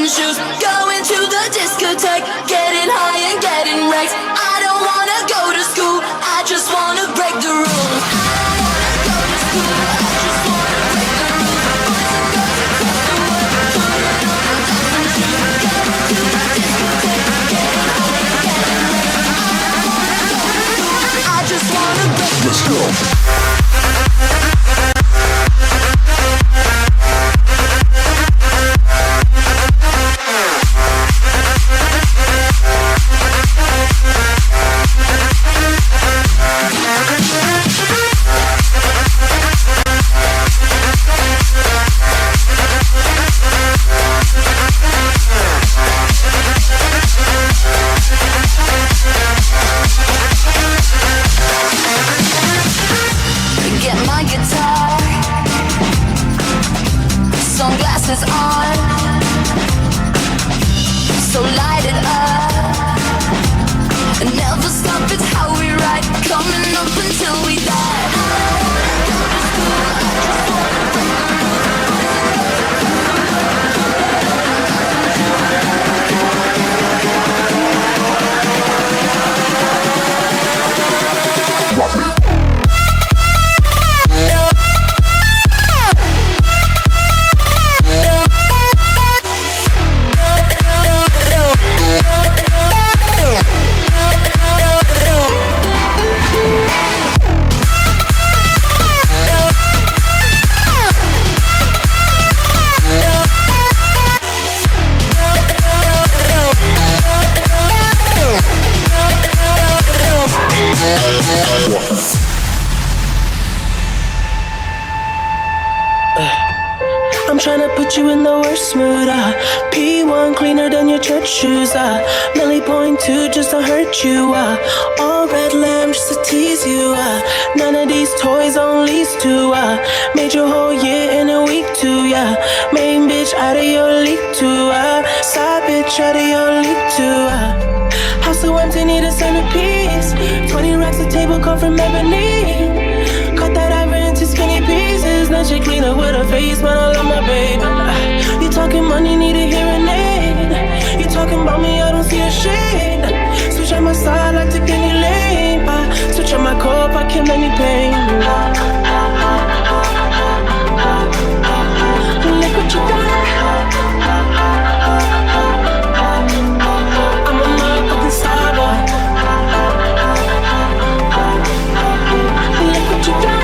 shoes. Going to the discotheque, getting high and getting wrecked. I don't wanna go to school, I just wanna break the rules. I don't wanna go to school, I just wanna break the rules. Boys and girls across the world, putting on their dancing shoes. Going to the discotheque, getting high and getting wrecked. I don't wanna go to school, I just wanna break the rules. Let's go. Sunglasses on, so light it up. Never stop, it's how we ride, coming up until we die. I don't wanna go to school, I just wanna break the rules. I'm tryna put you in the worst mood, P1 cleaner than your church shoes, Millie point 2 just to hurt you, all red lamb just to tease you, none of these toys on lease to, made your whole year in a week too, yeah, main bitch out of your league too, side bitch out of your league too, house so empty need a centerpiece, 20 racks a table come from ebony. Cut that ivory into skinny pieces. Now she clean up with her face, man, I love my baby. You talking money, need a hearing aid. You talking about me, I don't see a shade. Switch on my side, like to any lane. Switch on my cup, I kill any pain. Look what you done. I'm a motherfucking star boy. Look what you done.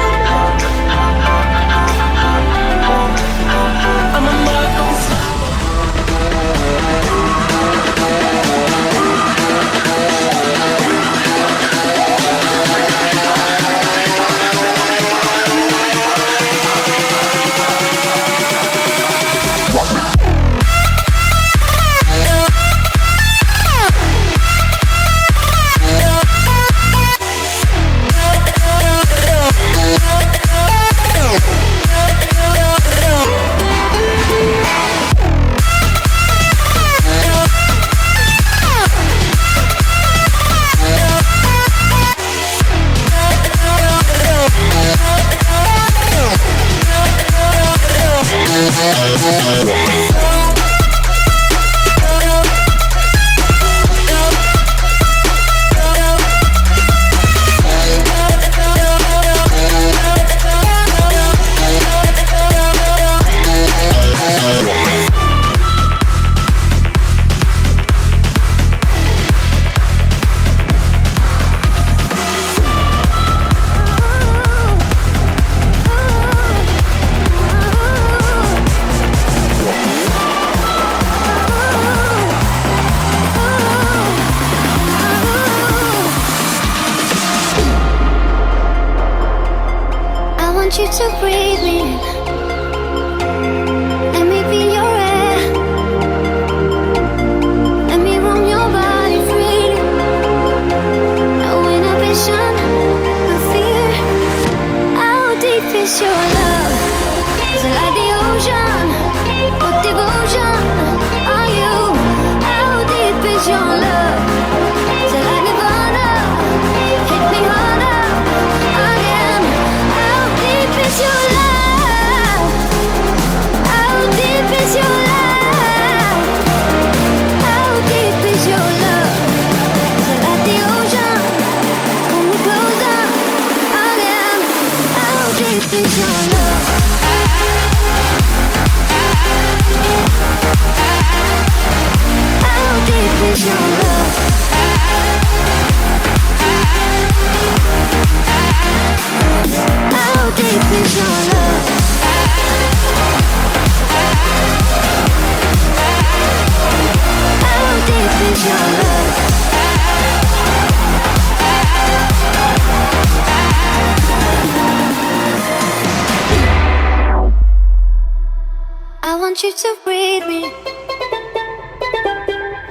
want you to breathe me.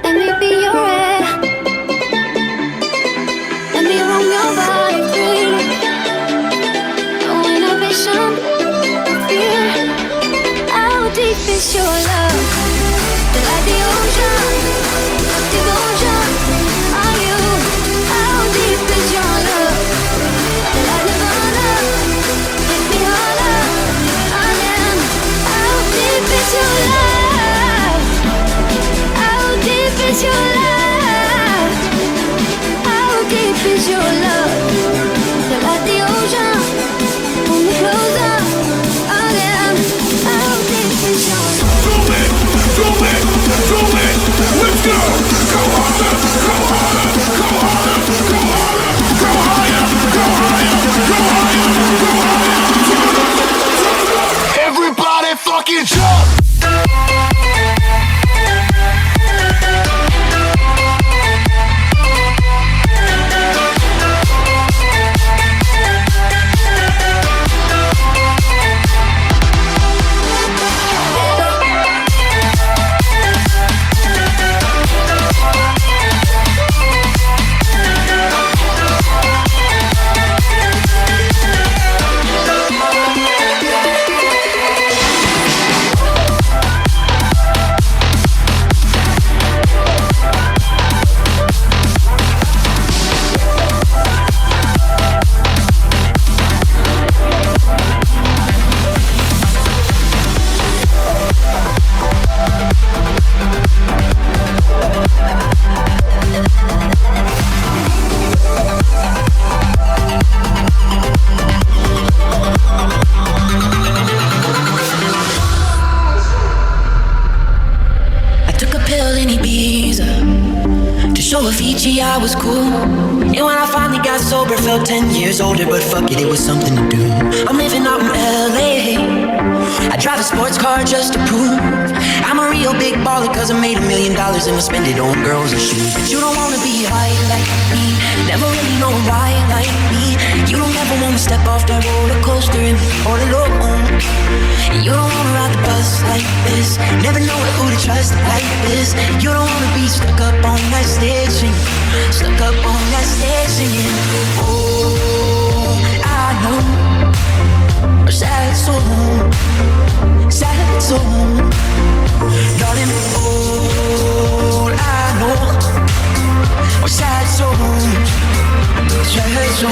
Let me be your air. Let me roam your body freely. No inhibition, no fear. How deep is your love? Like the ocean, devotion. Are you? How deep is your love? Like Nirvana, hit me harder again. How deep is your love? How deep is your love? How deep is your love? Like the ocean, pull me closer again. How deep is your love? Let's go! Go harder, go harder, go harder, go harder, go higher, go higher, go higher, go higher. Everybody fucking jump! I was cool. And when I finally got sober, felt 10 years older, but fuck it, it was something to do. I'm living out in LA. I drive a sports car just to prove I'm a real big baller, cause I made $1 million and I spend it on girls and shoes. But you don't wanna be high like me, never really know why like me. You don't ever wanna step off that roller coaster and be all alone. You don't wanna ride the bus like this, never know who to trust like this. You don't wanna be stuck up on that stage singing, stuck up on that stage singing. Oh, I know a sad soul, sad soul, darling. All I know a sad soul, sad soul.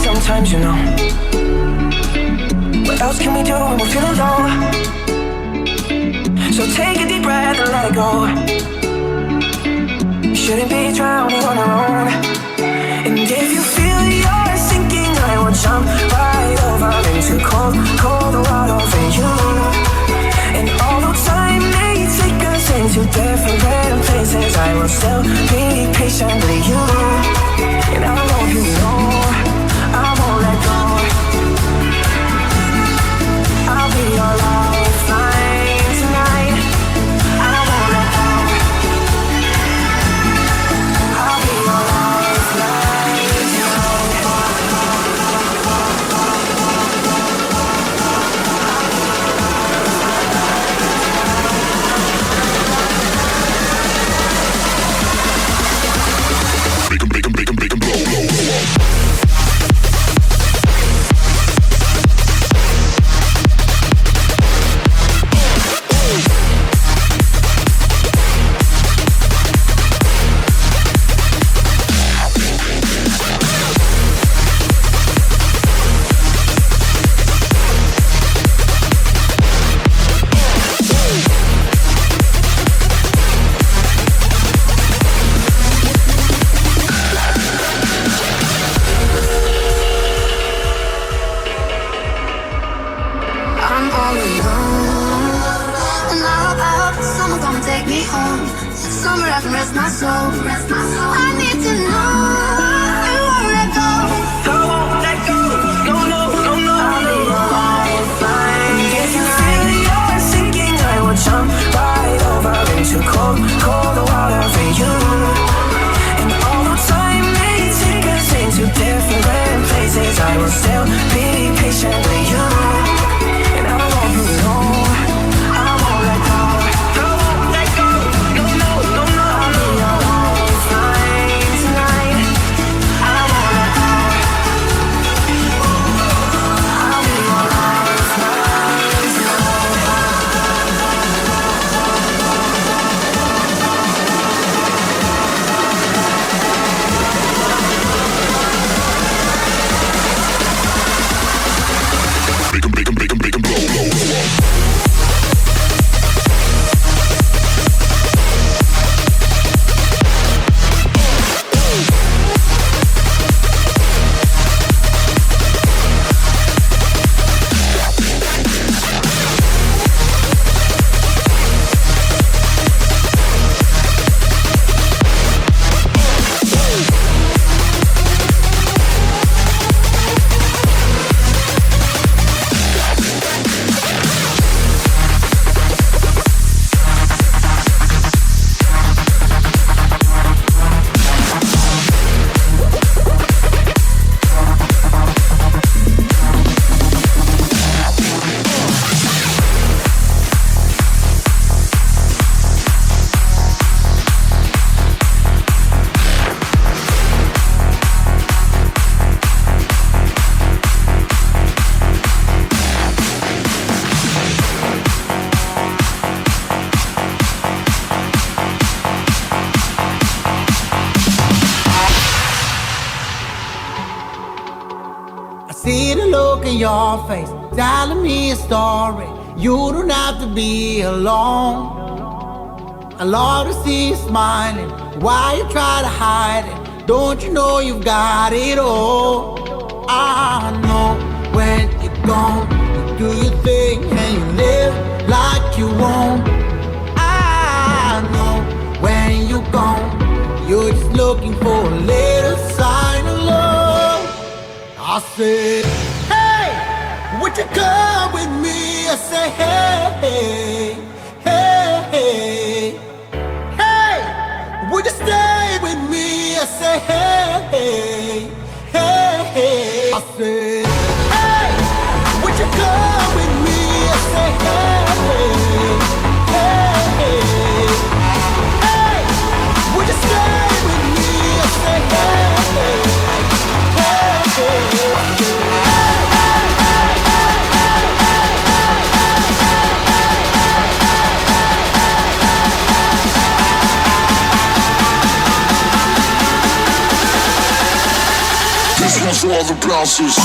Sometimes, you know, what else can we do when we're feeling low? So take a deep breath and let it go. You shouldn't be drowning on your own. And if you feel you're sinking, I will jump right over into cold, cold water for you. And although time may take us into different places, I will still be patient with you. And I want you to know I won't let go. somewhere I can rest my soul. I need to know you won't let go. I won't let go. No, no, no, no. I'll be your lifeline. If you feel you're sinking, I will jump right over into cold, cold water for you. And although time may take us into different places, I will still be patient with you. And I won't move on. I won't let go. I won't let go. No, no, no, no. I'll be your lifeline tonight. I won't let go. I'll be your lifeline Make 'em blow, blow, blow. See the look in your face, telling me a story. You don't have to be alone. I love to see you smiling. Why you try to hide it? Don't you know you've got it all? I know when you're gone, you do your thing and you live like you won't. I know when you're gone, you're just looking for a little sign of love. I said, hey, would you come with me? I say, hey, hey, hey, hey, would you stay with me? I say, hey, hey, hey, hey. I said, hey, would you come with me? I say, hey, hey, hey, hey, would you stay with me? I say, hey, hey, hey, hey. This one's for all the bouncers.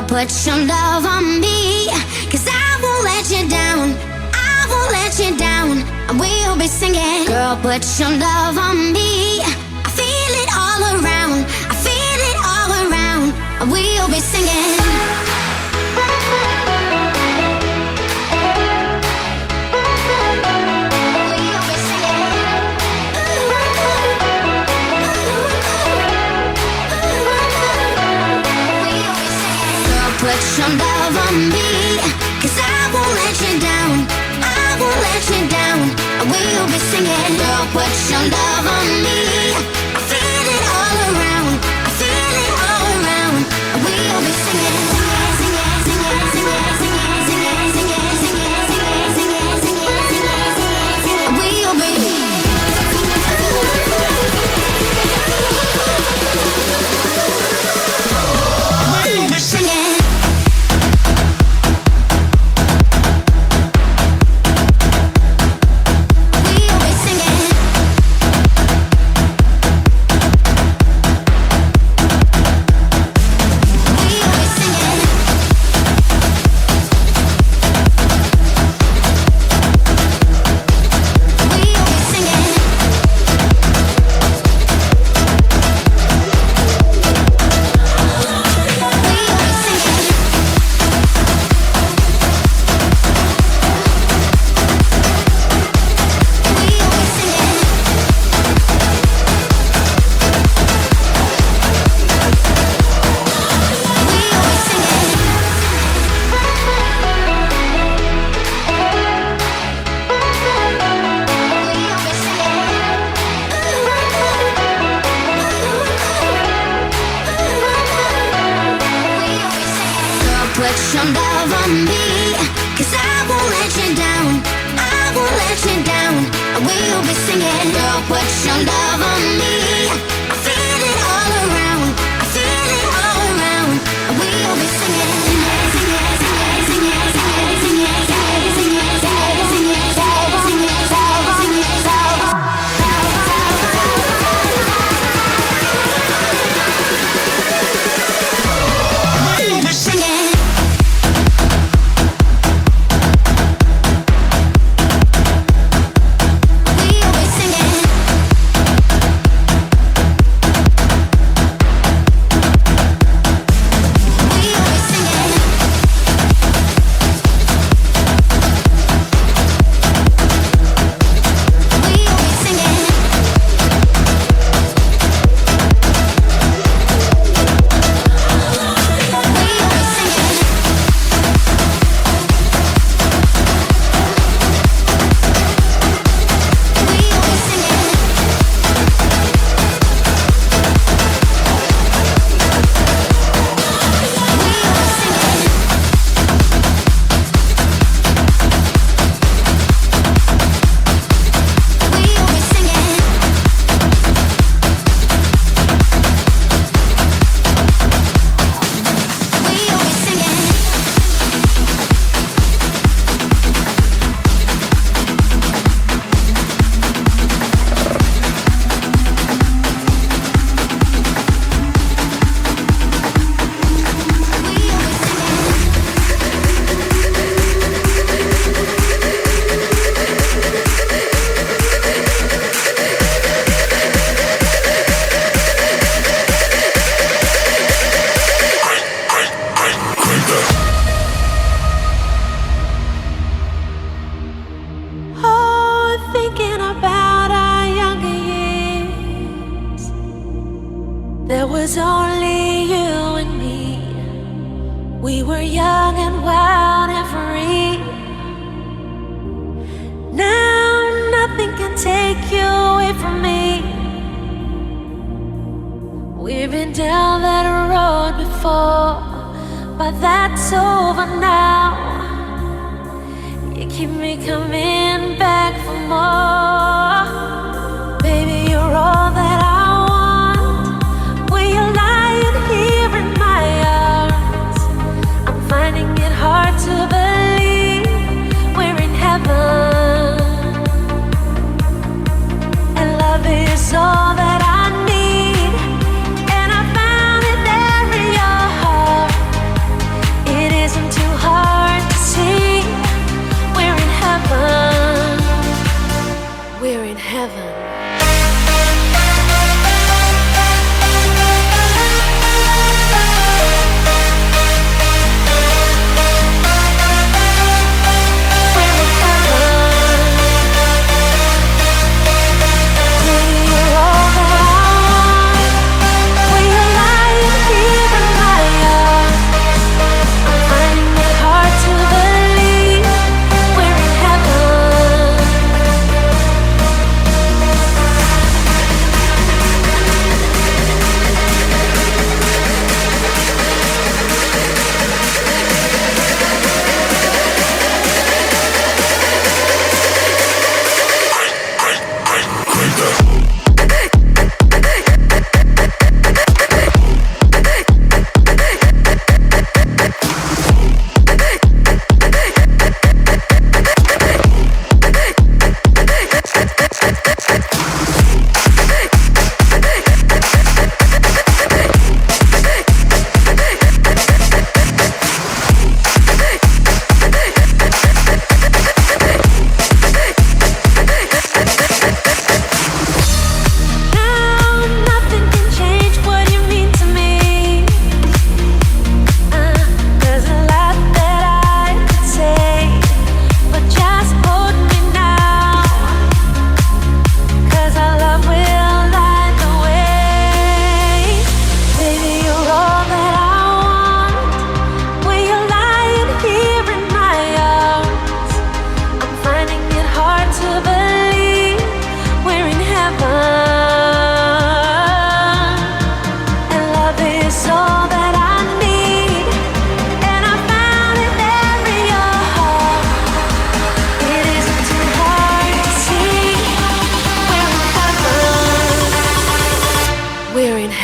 Put your love on me, 'cause I won't let you down. I won't let you down. We'll be singing. Girl, put your love on me. I feel it all around. I feel it all around. We'll be singing. Put your love on me, 'cause I won't let you down. I won't let you down. We'll be singing. Girl, put your love on me. I feel it all around. I feel it all around. We'll be singing. We'll be. put your love on me. I feel it all around. I feel it all around. We'll be singing, singing, singing, singing, singing, singing, singing, singing, singing, we'll be singing. There was only you and me. We were young and wild and free. Now nothing can take you away from me. We've been down that road before, but that's over now. You keep me coming back for more. Baby, you're all that I want. When you're lying here in my arms, I'm finding it hard to believe we're in heaven. And love is all that I need, and I found it there in your heart. It isn't too hard to see. We're in heaven. We're in heaven.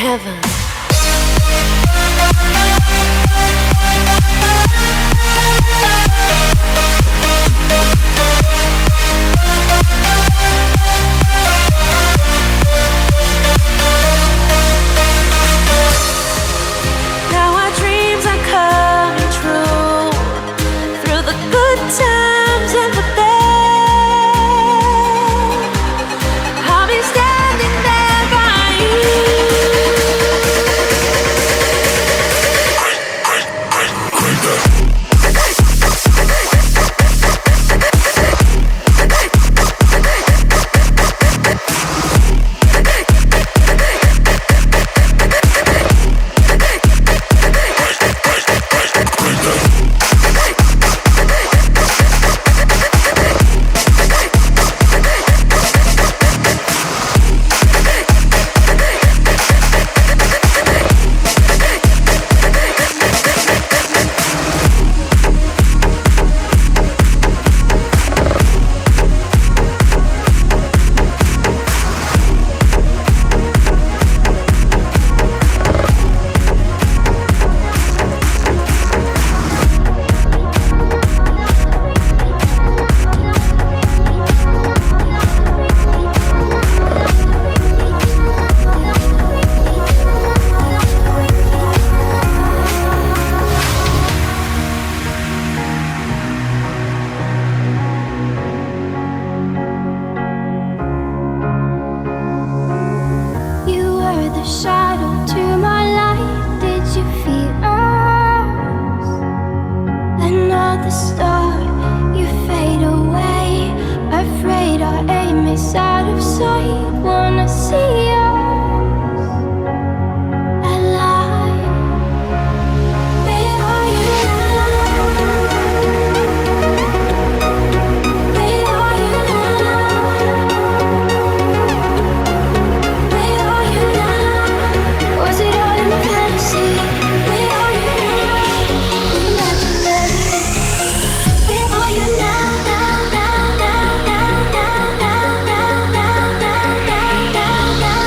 heaven. Now our dreams are coming true through the good times and the bad. I'll be standing there by you. You were the shadow to my light. Did you feel us? Another star, you fade away. Afraid our aim is out of sight. Wanna see us alive. Where are you now? Where are you now? Where are you now? Was it all in a fantasy? Where are you now? Where are you now? Now, now, now, now, now, now, now, now, now, now, now, now.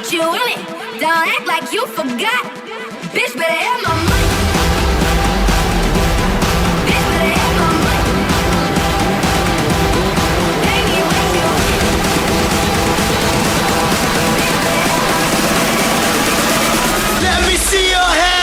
put you in it. Don't act like you forgot. Bitch, better have my money. Bitch, better have my money. Pay me what you want. Let me see your hands.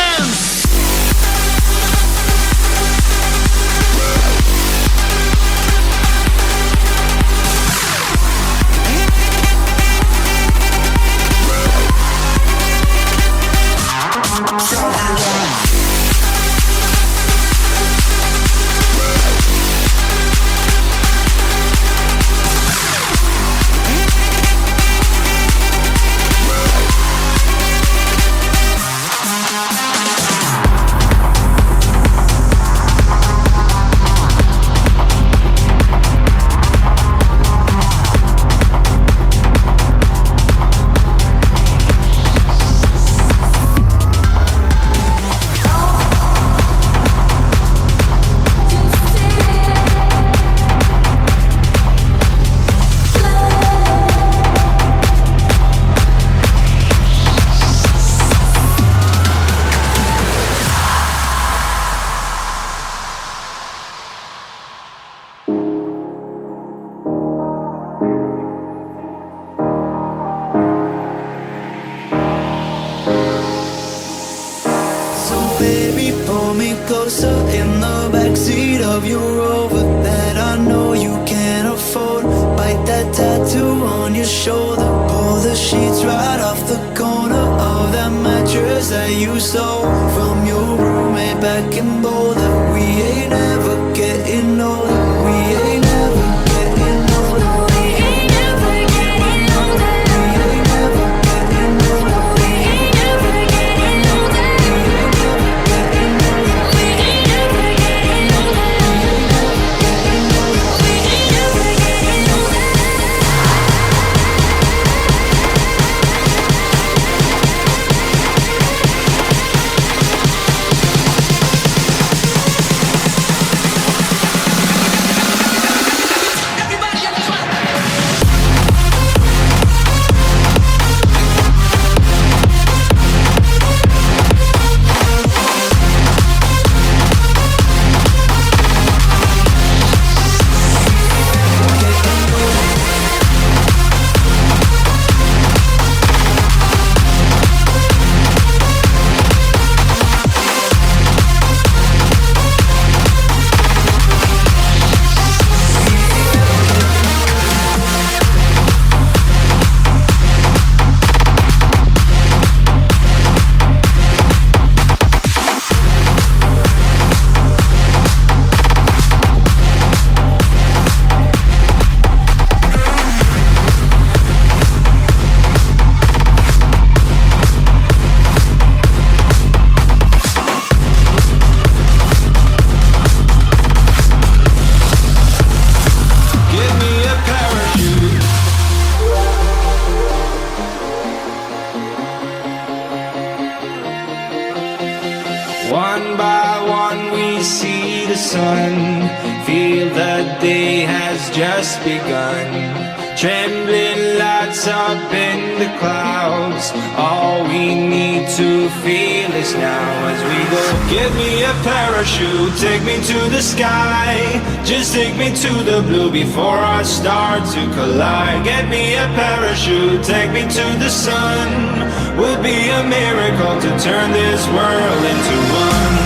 Baby, pull me closer in the backseat of your Rover that I know you can't afford. Bite that tattoo on your shoulder. Pull the sheets right off the corner of that mattress that you stole from your roommate back in Boulder. We ain't ever getting older. We ain't ever getting older. We ain't ever getting older. We ain't ever getting older. We ain't ever getting older. One by one we see the sun, feel the day has just begun. Trembling lights up in the clouds, all we need to feel is now as we go. Give me a parachute, take me to the sky, just take me to the blue before I start to collide. Get me a parachute, take me to the sun, would be a miracle to turn this world into one.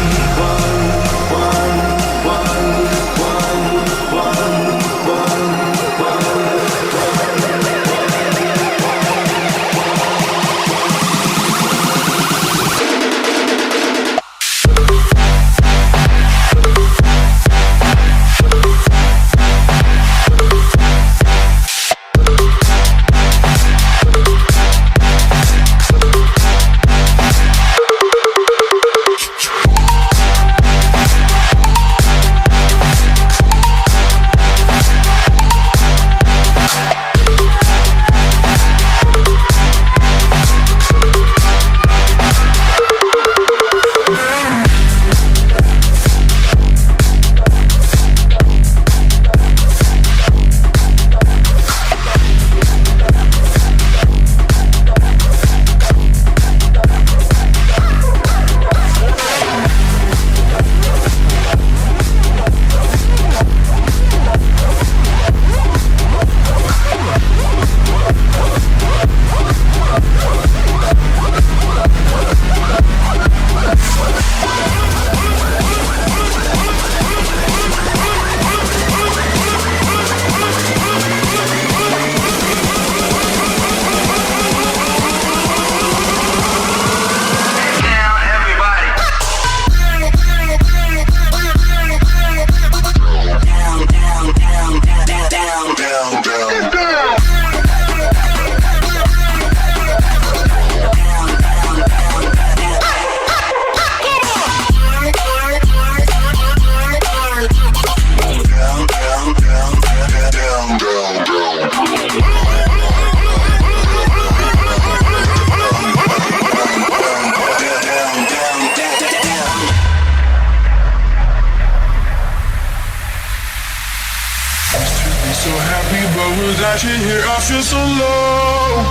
crashing here, I feel so low.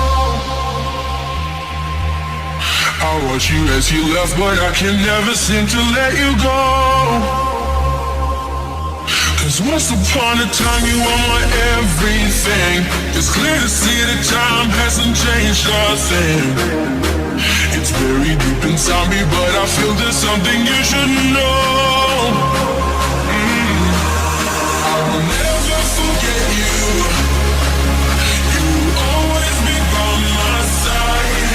I watch you as you left, but I can never seem to let you go. Cause once upon a time you were my everything. It's clear to see that time hasn't changed a thing. It's very deep inside me, but I feel there's something you should know. I will never forget you. You will always be by my side.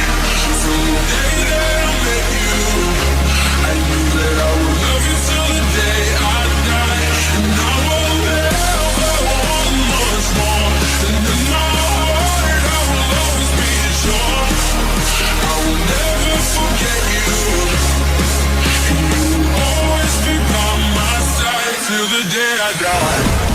From the day that I met you, I knew that I would love you till the day I die. And I will never want much more. And in my heart I will always be sure. I will never forget you. And you will always be by my side till the day I die.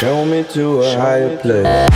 Show me to a higher place.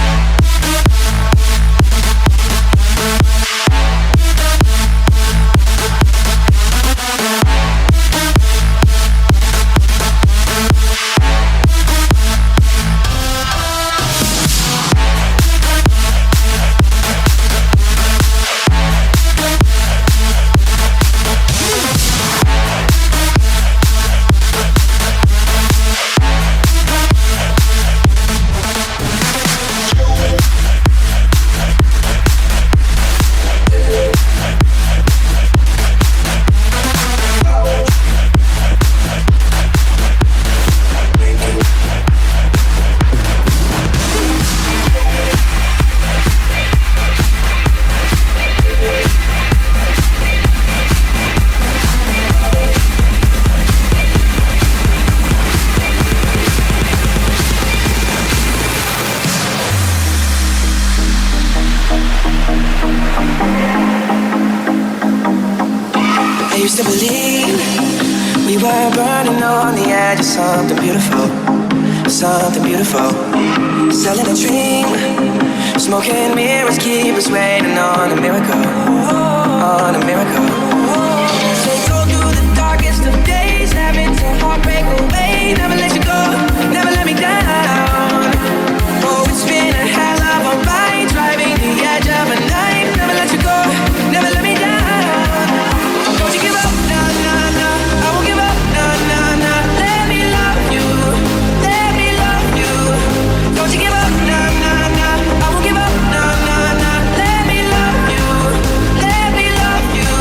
I used to believe we were burning on the edge of something beautiful, something beautiful. Selling a dream, smoking mirrors keep us waiting on a miracle, on a miracle. They go through the darkest of days, having to heartbreak away. Never let you go, never let me down. Oh, it's been a hell of a ride, driving the edge of a night. Never let you go, never let me down. Don't you give up, nah, nah, nah. I won't give up, nah, nah, nah. Let me love you, let me love you. Don't you give up, nah, nah, nah. I won't give up, nah, nah, nah. Let me love you, let me love you.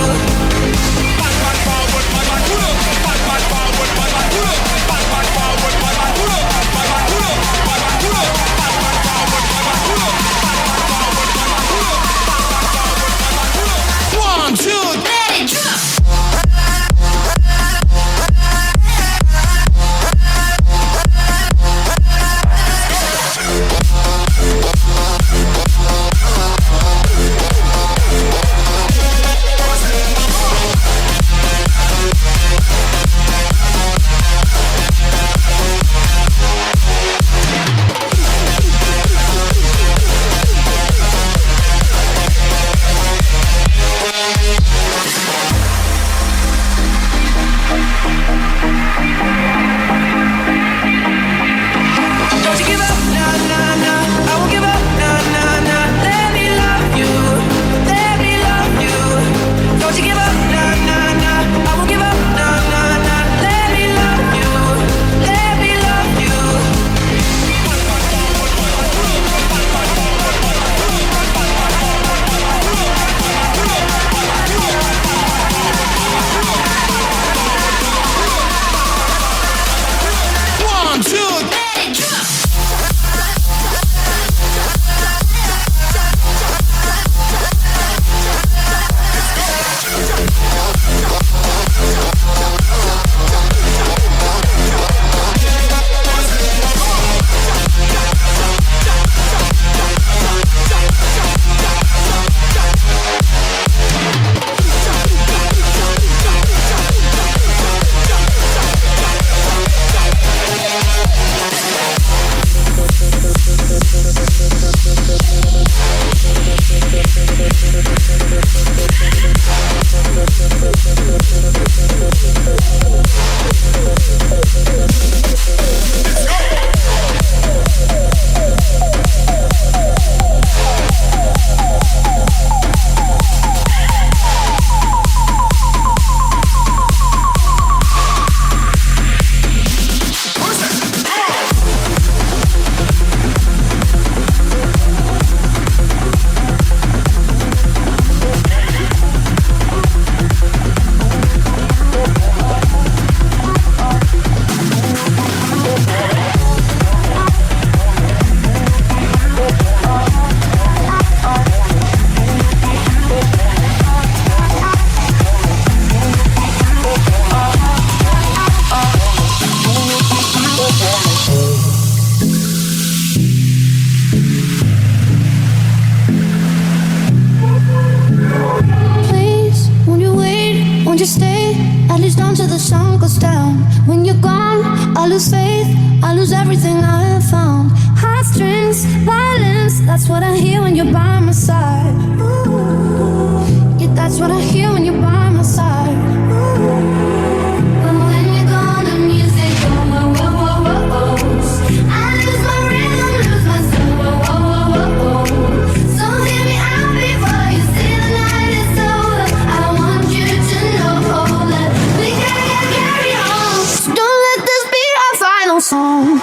goes down. When you're gone, I lose faith, I lose everything I have found. Heartstrings, violence, that's what I hear when you're by my side. Yeah, that's what I hear when you're by my side. But when you're gone, the music goes, whoa, whoa, whoa, whoa. I lose my rhythm, lose my soul, whoa, whoa, whoa, whoa. So hear me out before you say the night is over. I want you to know that we gotta carry on. So don't let this be our final song.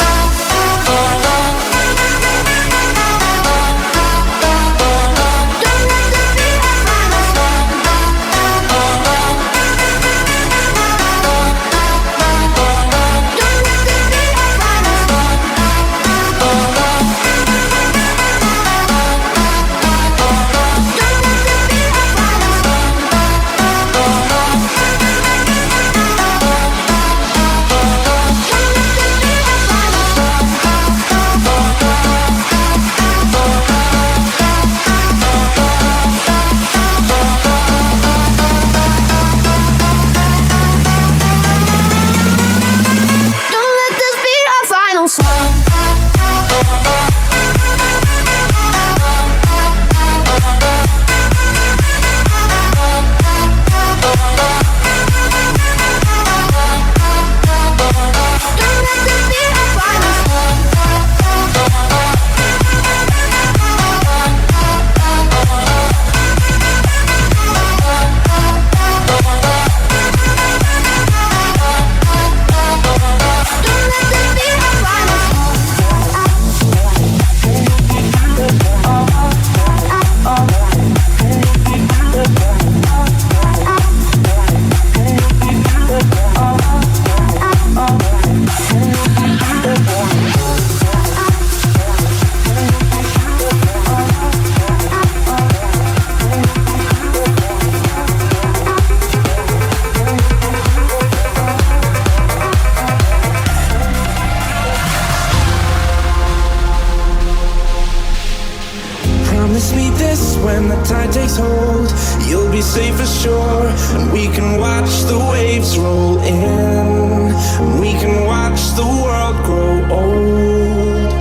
Promise me this when the tide takes hold. You'll be safe ashore, and we can watch the waves roll in. We can watch the world grow old.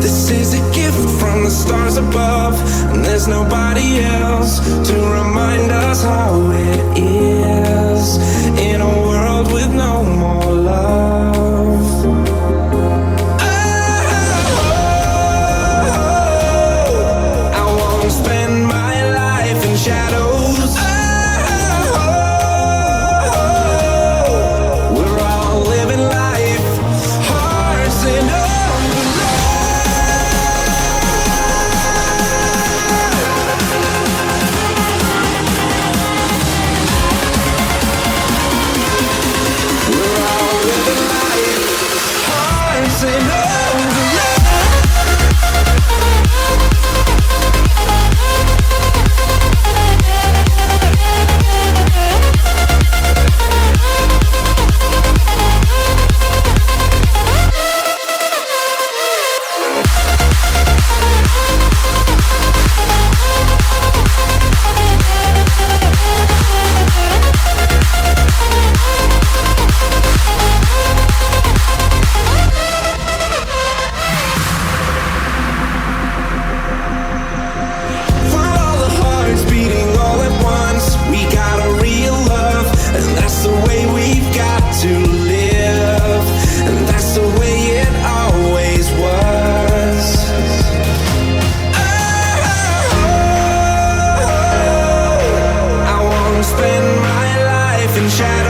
This is a gift from the stars above, and there's nobody else to remind us how it is in a world with no more love. Shadows. We're all living life, hearts in We're all living life, hearts in shadows.